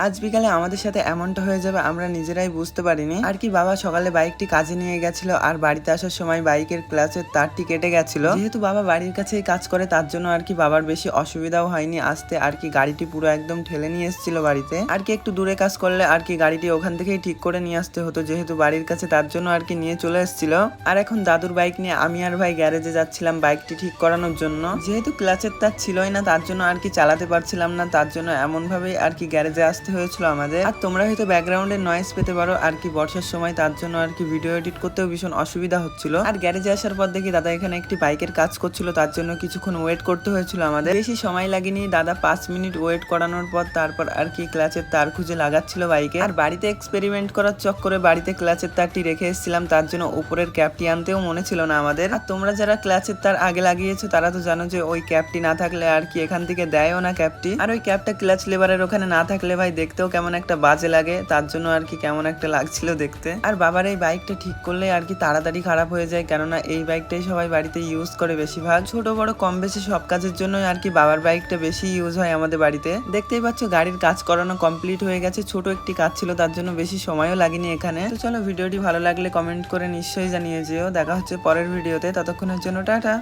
আজ বিকালে আমাদের সাথে এমনটা হয়ে যাবে আমরা নিজেরাই বুঝতে পারিনি। আর কি বাবা সকালে বাইকটি কাজে নিয়ে গেছিল আর বাড়িতে আসার সময় বাইকের ক্লাচের তারটি কেটে গেছিল। যেহেতু বাবা বাড়ির কাছেই কাজ করে তার জন্য আর কি বাবার বেশি অসুবিধাও হয়নি আসতে। আর কি গাড়িটি পুরো একদম ঠেলে নিয়ে এসেছিল বাড়িতে। আর কি একটু দূরে কাজ করলে আর কি গাড়িটি ওখান থেকেই ঠিক করে নিয়ে আসতে হতো, যেহেতু বাড়ির কাছে তার জন্য আর কি নিয়ে চলে এসেছিল। আর এখন দাদুর বাইক নিয়ে আমি আর ভাই গ্যারেজে যাচ্ছিলাম বাইকটি ঠিক করানোর জন্য। যেহেতু ক্লাচের তার ছিলই না তার জন্য আর কি চালাতে পারছিলাম না, তার জন্য এমন ভাবেই আর কি গ্যারেজে আসতে হয়েছিল আমাদের। আর তোমরা হয়তো ব্যাকগ্রাউন্ডে নয়েজ পেতে পারো আর কি বর্ষার সময়, তার জন্য আর কি ভিডিও এডিট করতেও ভীষণ অসুবিধা হচ্ছিল। আর গ্যারেজে আসার পর দেখি দাদা এখানে একটি বাইকের কাজ করছিল, তার জন্য কিছুক্ষণ ওয়েট করতে হয়েছিল আমাদের। বেশি সময় লাগেনি, দাদা 5 মিনিট ওয়েট করানোর পর তারপর আর কি ক্লাচের তার খুঁজে লাগাচ্ছিল বাইকে। আর বাড়িতে এক্সপেরিমেন্ট করার চক্করে বাড়িতে ক্লাচের তারটি রেখে এসেছিলাম, তার জন্য উপরের ক্যাপটি আনতেও মনে ছিল না আমাদের। আর তোমরা যারা ক্লাচের তার আগে লাগিয়েছো তারা তো জানো যে ওই ক্যাপটি না থাকলে আর কি এখান থেকে দেয়ও না ক্যাপটি। আর ওই ক্যাপটা ক্লাচ লেবারের ওখানে না থাকলে ভাই দেখতেও কেমন একটা বাজে লাগে, তার জন্য আর কি কেমন একটা লাগছিল দেখতে। আর বাবার এই বাইকটা ঠিক করলে আর কি তাড়াতাড়ি খারাপ হয়ে যায়, কেননা এই বাইকটাই সবাই বাড়িতে ইউজ করে বেশিরভাগ। ছোট বড় কম বেশি সব কাজের জন্য আর কি বাবার বাইকটা বেশি ইউজ হয় আমাদের বাড়িতে। দেখতেই পাচ্ছ গাড়ির কাজ করানো কমপ্লিট হয়ে গেছে, ছোট একটি কাজ ছিল তার জন্য বেশি সময়ও লাগেনি এখানে। তো চলো ভিডিওটি ভালো লাগলে কমেন্ট করে নিশ্চয়ই জানিয়ে যেও। দেখা হচ্ছে পরের ভিডিওতে, ততক্ষণের জন্য টাটা।